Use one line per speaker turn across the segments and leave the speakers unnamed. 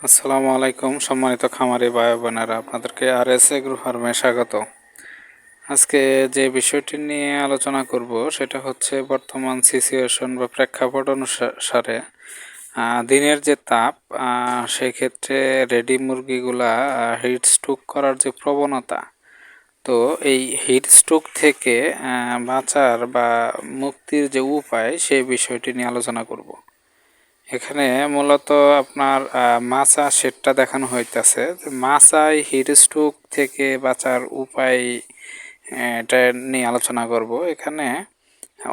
আসসালামু আলাইকুম সম্মানিত খামারি ভাই বোনেরা, আপনাদেরকে RS এগ্রো ফার্মে স্বাগত। আজকে যে বিষয়টি নিয়ে আলোচনা করব সেটা হচ্ছে বর্তমান সিচুয়েশন বা প্রেক্ষাপট অনুসারে দিনের যে তাপ, সেক্ষেত্রে রেডি মুরগিগুলা হিট স্ট্রোক করার যে প্রবণতা, তো এই হিট স্ট্রোক থেকে বাঁচার বা মুক্তির যে উপায় সেই বিষয়টি নিয়ে আলোচনা করব। এখানে মূলত আপনার মাছা শেডটা দেখানো হইতেছে। মাছায় হিট স্ট্রোক থেকে বাঁচার উপায়, এটা নিয়ে আলোচনা করব। এখানে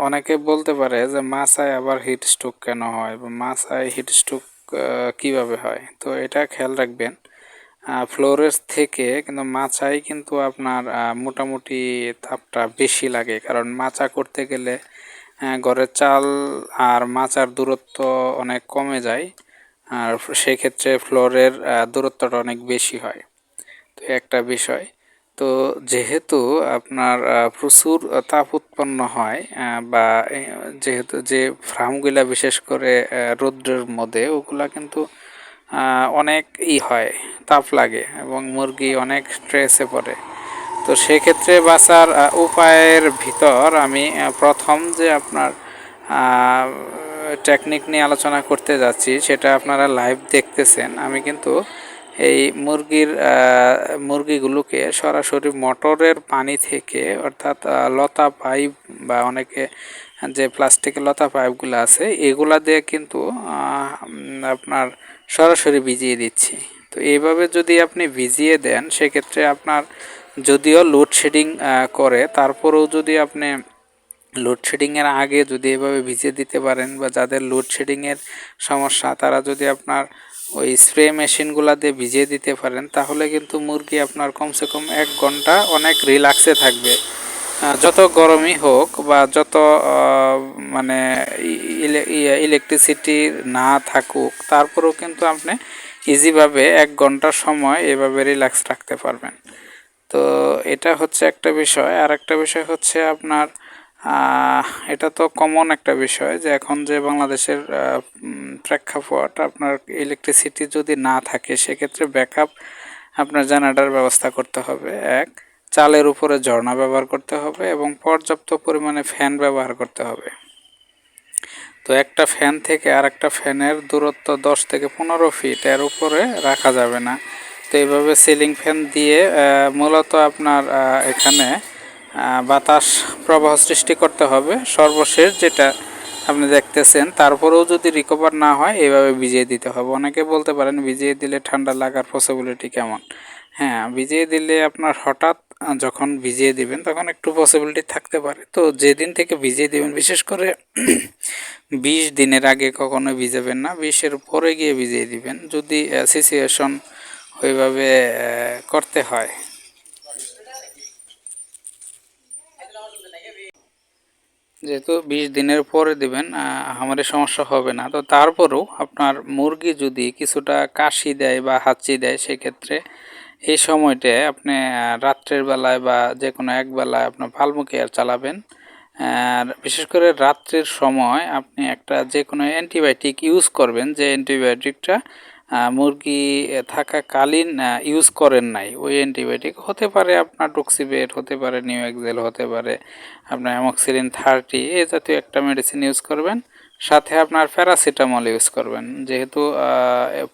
অনেকে বলতে পারে যে মাছায় আবার হিট স্ট্রোক কেন হয় বা মাছায় হিট স্ট্রোক কীভাবে হয়। তো এটা খেয়াল রাখবেন, ফ্লোরের থেকে কিন্তু মাচায় কিন্তু আপনার মোটামুটি তাপটা বেশি লাগে, কারণ মাচা করতে গেলে ঘরের চাল আর মাচার দূরত্ব অনেক কমে যায়, আর সেক্ষেত্রে ফ্লোরের দূরত্বটা অনেক বেশি হয়। তো একটা বিষয়, তো যেহেতু আপনার প্রচুর তাপ উৎপন্ন হয়, বা যেহেতু যে ফার্মগুলা বিশেষ করে রৌদ্রের মধ্যে, ওগুলা কিন্তু অনেক হয়, তাপ লাগে এবং মুরগি অনেক স্ট্রেসে পড়ে। তো সেক্ষেত্রে বাঁচার উপায়ের ভিতর আমি প্রথম যে আপনার টেকনিক নিয়ে আলোচনা করতে যাচ্ছি সেটা আপনারা লাইভ দেখতেছেন। আমি কিন্তু এই মুরগিগুলোকে সরাসরি মোটরের পানি থেকে, অর্থাৎ লতা পাইপ বা অনেকে যে প্লাস্টিকের লতা পাইপগুলো আছে এগুলা দিয়ে কিন্তু আপনার সরাসরি ভিজিয়ে দিচ্ছি। তো এইভাবে যদি আপনি ভিজিয়ে দেন সেক্ষেত্রে আপনার যদিও লোডশেডিং করে, তারপরেও যদি আপনি লোডশেডিংয়ের আগে যদি এভাবে ভিজিয়ে দিতে পারেন, বা যাদের লোডশেডিংয়ের সমস্যা তারা যদি আপনার ওই স্প্রে মেশিনগুলো দিয়ে ভিজিয়ে দিতে পারেন, তাহলে কিন্তু মুরগি আপনার কমসে কম 1 ঘন্টা অনেক রিল্যাক্সে থাকবে। যত গরমই হোক বা যত মানে ইলেকট্রিসিটি না থাকুক, তারপরেও কিন্তু আপনি ইজিভাবে 1 ঘন্টার সময় এভাবে রিল্যাক্স রাখতে পারবেন। তো এটা হচ্ছে একটা বিষয়। আর একটা বিষয় হচ্ছে আপনার এটা তো কমন একটা বিষয় যে এখন যে বাংলাদেশের প্রেক্ষাপট, আপনার ইলেকট্রিসিটি যদি না থাকে সেক্ষেত্রে ব্যাকআপ আপনার জেনারেটর ব্যবস্থা করতে হবে। চালের উপরে ঝর্ণা ব্যবহার করতে হবে এবং পর্যাপ্ত পরিমাণে ফ্যান ব্যবহার করতে হবে। তো একটা ফ্যান থেকে আর একটা ফ্যানের দূরত্ব 10 থেকে 15 ফিট, এর উপরে রাখা যাবে না। তো এইভাবে সিলিং ফ্যান দিয়ে মূলত আপনার এখানে বাতাস প্রবাহ সৃষ্টি করতে হবে। সর্বশেষ যেটা আপনি দেখতেছেন, তারপরেও যদি রিকভার না হয় এভাবে ভিজিয়ে দিতে হবে। অনেকে বলতে পারেন ভিজিয়ে দিলে ঠান্ডা লাগার পসিবিলিটি কেমন। হ্যাঁ, ভিজিয়ে দিলে আপনার হঠাৎ যখন ভিজিয়ে দিবেন তখন একটু পসিবিলিটি থাকতে পারে। তো যেদিন থেকে ভিজিয়ে দিবেন, বিশেষ করে 20 দিনের আগে কখনো ভিজাবেন না, 20-এর পরে গিয়ে ভিজিয়ে দিবেন যদি সিচুয়েশন ওইভাবে করতে হয়। যেহেতু 20 দিনের পরে দিবেন, আমাদের সমস্যা হবে না। তো তারপরেও আপনার মুরগি যদি কিছুটা কাশি দেয় বা হাঁচি দেয়, সেক্ষেত্রে এই সময়টায় আপনি রাত্রের বেলায় বা যে কোনো এক বেলায় আপনার পালমো কেয়ার চালাবেন। আর বিশেষ করে রাত্রের সময় আপনি একটা যে কোনো অ্যান্টিবায়োটিক ইউজ করবেন, যে অ্যান্টিবায়োটিকটা মুরগি থাকাকালীন ইউজ করেন নাই। ওই অ্যান্টিবায়োটিক হতে পারে আপনার টক্সিবেট, হতে পারে নিউএক্সেল, হতে পারে আপনার অ্যামক্সিলিন 30, এই জাতীয় একটা মেডিসিন ইউজ করবেন। সাথে আপনার প্যারাসিটামল ইউজ করবেন। যেহেতু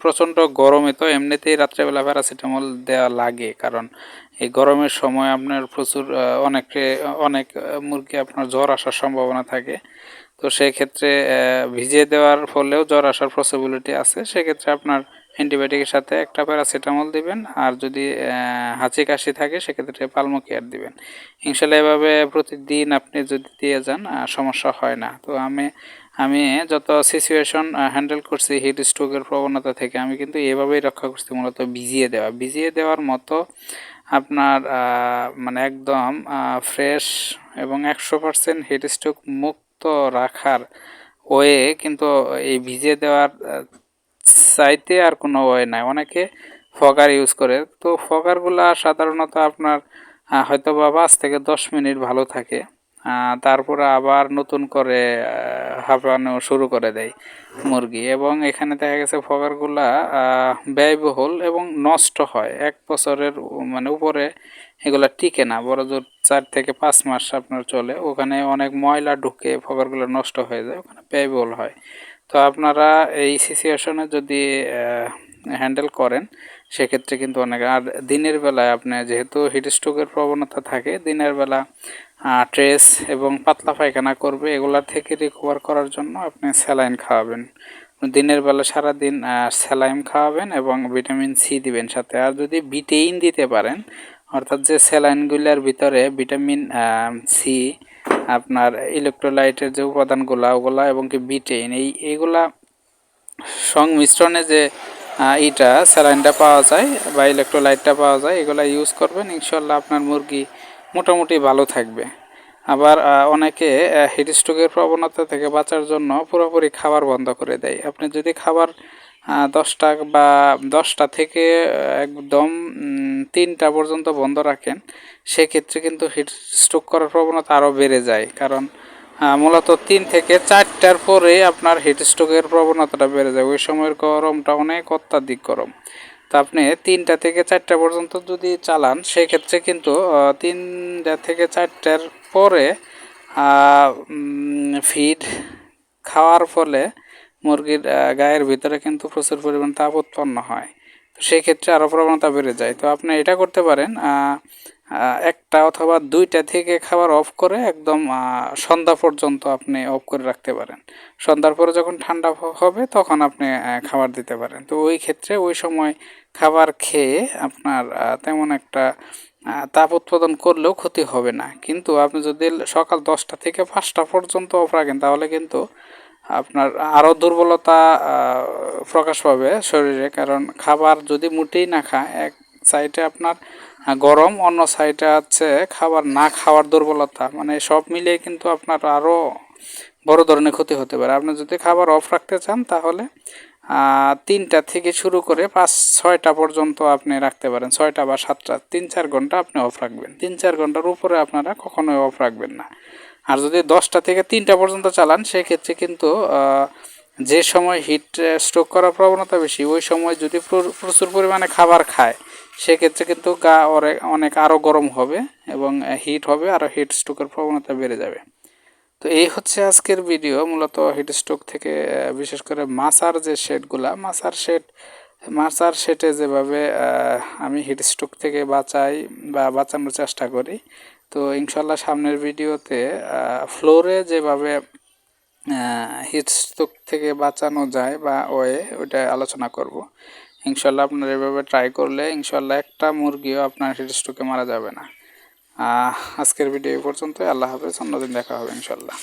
প্রচণ্ড গরমে তো এমনিতেই রাত্রেবেলা প্যারাসিটামল দেওয়া লাগে, কারণ এই গরমের সময় আপনার প্রচুর অনেক মুরগি আপনার জ্বর আসার সম্ভাবনা থাকে। তো সেক্ষেত্রে ভিজিয়ে দেওয়ার ফলেও জ্বর আসার পসিবিলিটি আছে। সেক্ষেত্রে আপনার অ্যান্টিবায়োটিকের সাথে একটা প্যারাসিটামল দিবেন, আর যদি হাঁচি কাশি থাকে সেক্ষেত্রে পালমো কেয়ার দিবেন। ইনশাল্লাহ এভাবে প্রতিদিন আপনি যদি দিয়ে যান সমস্যা হয় না। তো আমি যত সিচুয়েশন হ্যান্ডেল করছি হিট স্ট্রোকের প্রবণতা থেকে, আমি কিন্তু এভাবেই রক্ষা করছি, মূলত ভিজিয়ে দেওয়ার মতো আপনার মানে একদম ফ্রেশ এবং 100% হিট স্ট্রোক মুক্ত রাখার ওয়ে কিন্তু এই ভিজিয়ে দেওয়ার চাইতে আর কোনো ওয়ে নাই। অনেকে ফগার ইউজ করে, তো ফগারগুলা সাধারণত আপনার হয়তো বা 5 থেকে 10 মিনিট ভালো থাকে, তারপরে আবার নতুন করে হাঁপানো শুরু করে দেয় মুরগি, এবং এখানে দেখা গেছে ফগারগুলা ব্যয়বহুল এবং নষ্ট হয়। 1 বছরের মানে উপরে এগুলা টিকে না, বড় জোর 4 থেকে 5 মাস আপনার চলে। ওখানে অনেক ময়লা ঢুকে ফগারগুলো নষ্ট হয়ে যায়, ওখানে ব্যয়বহুল হয়। তো আপনারা এই সিচুয়েশনে যদি হ্যান্ডেল করেন সেক্ষেত্রে কিন্তু অনেক। আর দিনের বেলায় আপনি যেহেতু হিটস্ট্রোকের প্রবণতা থাকে, দিনের বেলা ট্রেস এবং পাতলা পায়খানা করবে, এগুলা থেকে রিকভার করার জন্য আপনি স্যালাইন খাওয়াবেন। দিনের বেলা সারাদিন স্যালাইন খাওয়াবেন এবং ভিটামিন সি দিবেন সাথে। আর যদি বিটেইন দিতে পারেন, অর্থাৎ যে স্যালাইনগুলোর ভিতরে ভিটামিন সি, আপনার ইলেকট্রোলাইটের যে উপাদানগুলা ওগুলা এবং কি বিটেইন এইগুলা সংমিশ্রণে যে এইটা স্যালাইনটা পাওয়া যায় বা ইলেকট্রোলাইটটা পাওয়া যায়, এগুলো ইউজ করবেন, ইনশাল্লাহ আপনার মুরগি মোটামুটি ভালো থাকবে। আবার অনেকে হিটস্ট্রোকের প্রবণতা থেকে বাঁচার জন্য পুরোপুরি খাবার বন্ধ করে দেয়। আপনি যদি খাবার 10টা থেকে একদম 3টা পর্যন্ত বন্ধ রাখেন, সেক্ষেত্রে কিন্তু হিটস্ট্রোক করার প্রবণতা আরও বেড়ে যায়। কারণ মূলত 3 থেকে 4টার পরে আপনার হিটস্ট্রোকের প্রবণতাটা বেড়ে যায়। ওই সময়ের গরমটা অনেক অত্যাধিক গরম। তো আপনি 3টা থেকে 4টা পর্যন্ত যদি চালান, সেক্ষেত্রে কিন্তু 3টা থেকে 4টার পরে ফিড খাওয়ার ফলে মুরগির গায়ের ভিতরে কিন্তু প্রচুর পরিমাণ তাপ উৎপন্ন হয়। তো সেই ক্ষেত্রে আরও প্রবণতা বেড়ে যায়। তো আপনি এটা করতে পারেন, 1টা অথবা 2টা থেকে খাবার অফ করে একদম সন্ধ্যা পর্যন্ত আপনি অফ করে রাখতে পারেন। সন্ধ্যার পরে যখন ঠান্ডা হবে তখন আপনি খাবার দিতে পারেন। তো ওই ক্ষেত্রে ওই সময় খাবার খেয়ে আপনার তেমন একটা তাপ উৎপাদন করলেও ক্ষতি হবে না। কিন্তু আপনি যদি সকাল 10টা থেকে 5টা পর্যন্ত অফ রাখেন, তাহলে কিন্তু আপনার আরও দুর্বলতা প্রকাশ পাবে শরীরে। কারণ খাবার যদি মোটেই না খায়, এক সাইডে আপনার গরম, অন্য সাইডে হচ্ছে খাবার না খাওয়ার দুর্বলতা, মানে সব মিলিয়ে কিন্তু আপনার আরও বড় ধরনের ক্ষতি হতে পারে। আপনি যদি খাবার অফ রাখতে চান, তাহলে 3টা থেকে শুরু করে 5-6টা পর্যন্ত আপনি রাখতে পারেন। 6টা বা 7টা, 3-4 ঘন্টা আপনি অফ রাখবেন। 3-4 ঘন্টার উপরে আপনারা কখনোই অফ রাখবেন না। আর যদি 10টা থেকে 3টা পর্যন্ত চালান, সেক্ষেত্রে কিন্তু যে সময় হিট স্ট্রোক করার প্রবণতা বেশি, ওই সময় যদি প্রচুর পরিমাণে খাবার খায়, সেক্ষেত্রে কিন্তু গা অনেক আরও গরম হবে এবং হিট হবে, আরও হিট স্ট্রোকের প্রবণতা বেড়ে যাবে। তো এই হচ্ছে আজকের ভিডিও, মূলত হিট স্ট্রোক থেকে বিশেষ করে মাছার যে শেডগুলা, মাছার শেডে যেভাবে আমি হিট স্ট্রোক থেকে বাঁচাই বা বাঁচানোর চেষ্টা করি। তো ইনশাল্লাহ সামনের ভিডিওতে ফ্লোরে যেভাবে হিট স্ট্রোক থেকে বাঁচানো যায় বা ওইটা আলোচনা করব। ইনশাল্লাহ আপনারা এভাবে ট্রাই করলে ইনশাল্লাহ একটা মুরগিও আপনার হিট স্ট্রোকে মারা যাবে না। আজকের ভিডিও এই পর্যন্তই। আল্লাহ হাফেজ, অন্যদিন দেখা হবে ইনশাল্লাহ।